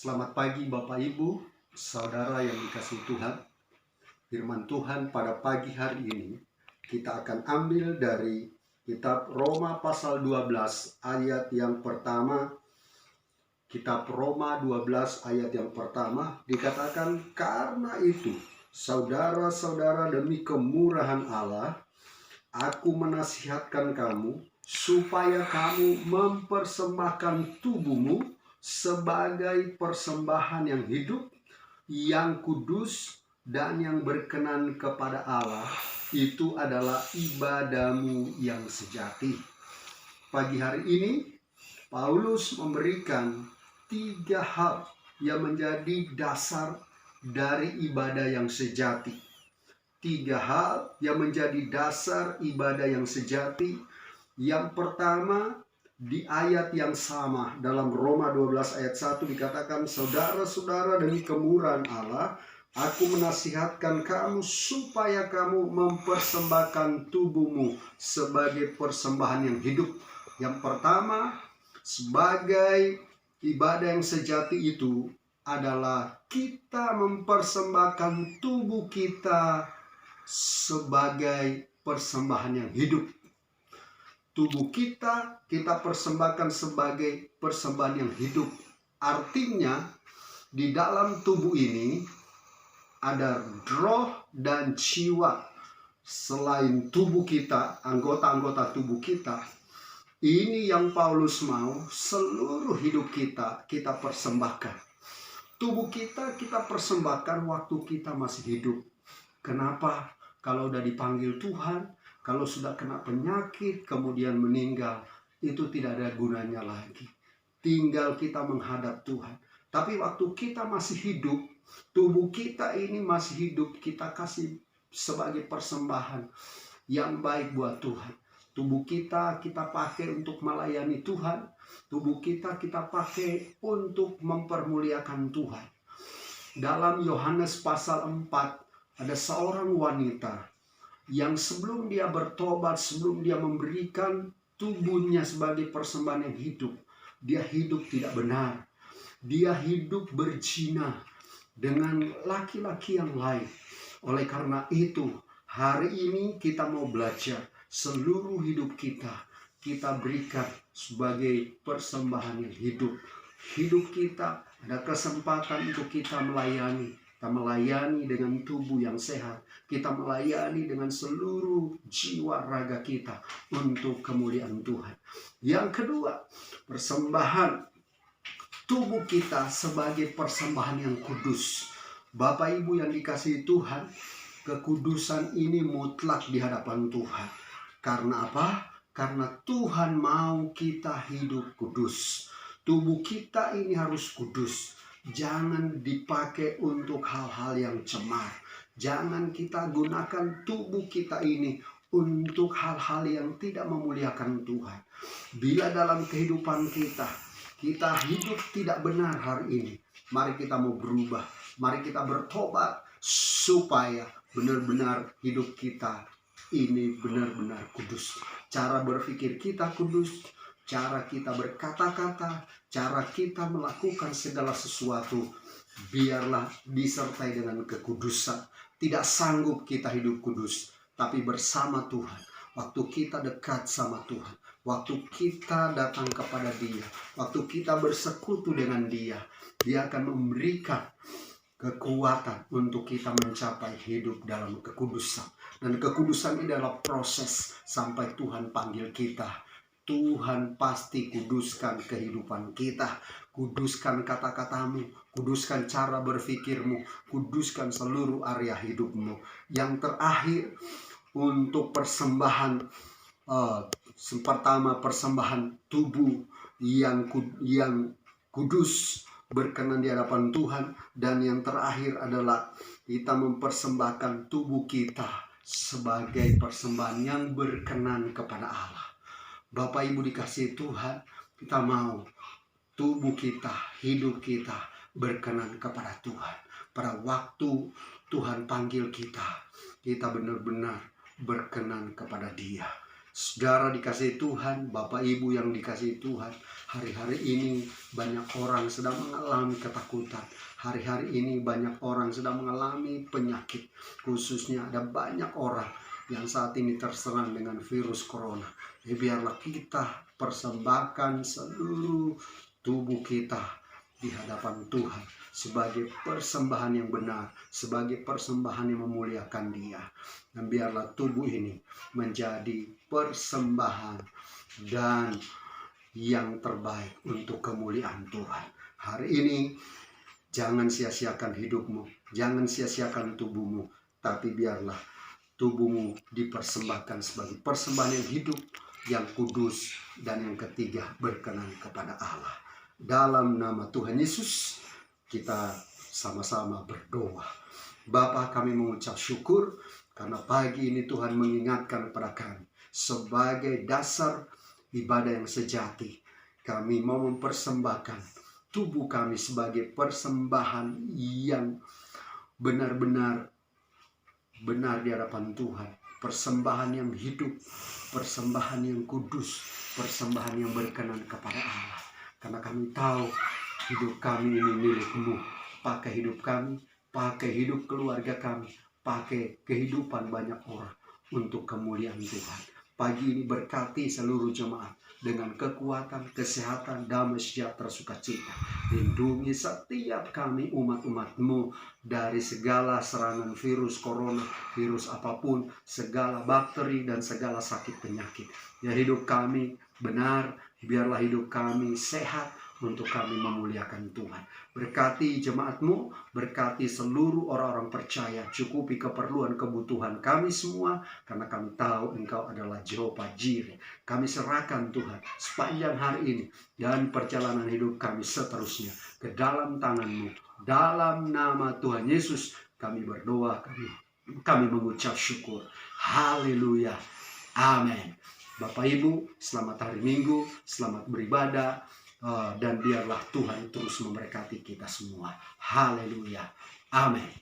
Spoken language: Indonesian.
Selamat pagi Bapak Ibu, Saudara yang dikasihi Tuhan. Firman Tuhan pada pagi hari ini kita akan ambil dari kitab Roma pasal 12 ayat yang pertama. Kitab Roma 12 ayat yang pertama dikatakan, "Karena itu, saudara-saudara, demi kemurahan Allah, aku menasihatkan kamu supaya kamu mempersembahkan tubuhmu sebagai persembahan yang hidup, yang kudus, dan yang berkenan kepada Allah. Itu adalah ibadahmu yang sejati." Pagi hari ini Paulus memberikan 3 hal yang menjadi dasar dari ibadah yang sejati. 3 hal yang menjadi dasar ibadah yang sejati. Yang pertama, di ayat yang sama dalam Roma 12 ayat 1 dikatakan, "Saudara-saudara, demi kemurahan Allah, aku menasihatkan kamu supaya kamu mempersembahkan tubuhmu sebagai persembahan yang hidup." Yang pertama, sebagai ibadah yang sejati itu adalah kita mempersembahkan tubuh kita sebagai persembahan yang hidup. Tubuh kita persembahkan sebagai persembahan yang hidup. Artinya di dalam tubuh ini ada roh dan jiwa. Selain tubuh kita, anggota-anggota tubuh kita, ini yang Paulus mau seluruh hidup kita persembahkan. Tubuh kita persembahkan waktu kita masih hidup. Kenapa? Kalau udah dipanggil Tuhan, kalau sudah kena penyakit, kemudian meninggal, itu tidak ada gunanya lagi. Tinggal kita menghadap Tuhan. Tapi waktu kita masih hidup, tubuh kita ini masih hidup, kita kasih sebagai persembahan yang baik buat Tuhan. Tubuh kita pakai untuk melayani Tuhan. Tubuh kita pakai untuk mempermuliakan Tuhan. Dalam Yohanes pasal 4, ada seorang wanita yang sebelum dia bertobat, sebelum dia memberikan tubuhnya sebagai persembahan yang hidup, dia hidup tidak benar. Dia hidup berzina dengan laki-laki yang lain. Oleh karena itu, hari ini kita mau belajar seluruh hidup kita berikan sebagai persembahan yang hidup. Hidup kita ada kesempatan untuk kita melayani. Kita melayani dengan tubuh yang sehat. Kita melayani dengan seluruh jiwa raga kita untuk kemuliaan Tuhan. Yang kedua, persembahan tubuh kita sebagai persembahan yang kudus. Bapak Ibu yang dikasihi Tuhan, kekudusan ini mutlak di hadapan Tuhan. Karena apa? Karena Tuhan mau kita hidup kudus. Tubuh kita ini harus kudus. Jangan dipakai untuk hal-hal yang cemar. Jangan kita gunakan tubuh kita ini untuk hal-hal yang tidak memuliakan Tuhan. Bila dalam kehidupan kita hidup tidak benar hari ini, mari kita mau berubah. Mari kita bertobat supaya benar-benar hidup kita ini benar-benar kudus. Cara berpikir kita kudus. Cara kita berkata-kata, cara kita melakukan segala sesuatu, biarlah disertai dengan kekudusan. Tidak sanggup kita hidup kudus, tapi bersama Tuhan. Waktu kita dekat sama Tuhan, waktu kita datang kepada Dia, waktu kita bersekutu dengan Dia, Dia akan memberikan kekuatan untuk kita mencapai hidup dalam kekudusan. Dan kekudusan ini adalah proses sampai Tuhan panggil kita. Tuhan pasti kuduskan kehidupan kita. Kuduskan kata-katamu, kuduskan cara berpikirmu, kuduskan seluruh area hidupmu. Yang terakhir, untuk persembahan pertama, persembahan tubuh yang kudus, berkenan di hadapan Tuhan. Dan yang terakhir adalah kita mempersembahkan tubuh kita sebagai persembahan yang berkenan kepada Allah. Bapak Ibu dikasihi Tuhan, kita mau tubuh kita, hidup kita berkenan kepada Tuhan. Pada waktu Tuhan panggil kita benar-benar berkenan kepada Dia. Saudara dikasihi Tuhan, Bapak Ibu yang dikasihi Tuhan, hari-hari ini banyak orang sedang mengalami ketakutan. Hari-hari ini banyak orang sedang mengalami penyakit. Khususnya ada banyak orang yang saat ini terserang dengan virus corona. Biarlah kita persembahkan seluruh tubuh kita di hadapan Tuhan sebagai persembahan yang benar, sebagai persembahan yang memuliakan Dia. Dan biarlah tubuh ini menjadi persembahan dan yang terbaik untuk kemuliaan Tuhan. Hari ini jangan sia-siakan hidupmu, jangan sia-siakan tubuhmu, tapi biarlah tubuhmu dipersembahkan sebagai persembahan yang hidup, yang kudus, dan yang ketiga berkenan kepada Allah. Dalam nama Tuhan Yesus kita sama-sama berdoa. Bapa, kami mengucap syukur karena pagi ini Tuhan mengingatkan kepada kami sebagai dasar ibadah yang sejati. Kami mau mempersembahkan tubuh kami sebagai persembahan yang benar-benar benar di hadapan Tuhan. Persembahan yang hidup, persembahan yang kudus, persembahan yang berkenan kepada Allah. Karena kami tahu hidup kami ini milik-Mu. Pakai hidup kami, pakai hidup keluarga kami, pakai kehidupan banyak orang untuk kemuliaan Tuhan. Pagi ini berkati seluruh jemaat dengan kekuatan, kesehatan, damai sejahtera, sukacita. Lindungi setiap kami umat-umat-Mu dari segala serangan virus corona, virus apapun, segala bakteri dan segala sakit penyakit. Ya, hidup kami benar, biarlah hidup kami sehat untuk kami memuliakan Tuhan. Berkati jemaat-Mu, berkati seluruh orang-orang percaya, cukupi keperluan kebutuhan kami semua, karena kami tahu Engkau adalah Jehovah Jireh. Kami serahkan Tuhan sepanjang hari ini dan perjalanan hidup kami seterusnya ke dalam tangan-Mu. Dalam nama Tuhan Yesus kami berdoa, kami mengucap syukur. Haleluya. Amin. Bapak Ibu, selamat hari Minggu, selamat beribadah. Dan biarlah Tuhan terus memberkati kita semua. Haleluya. Amin.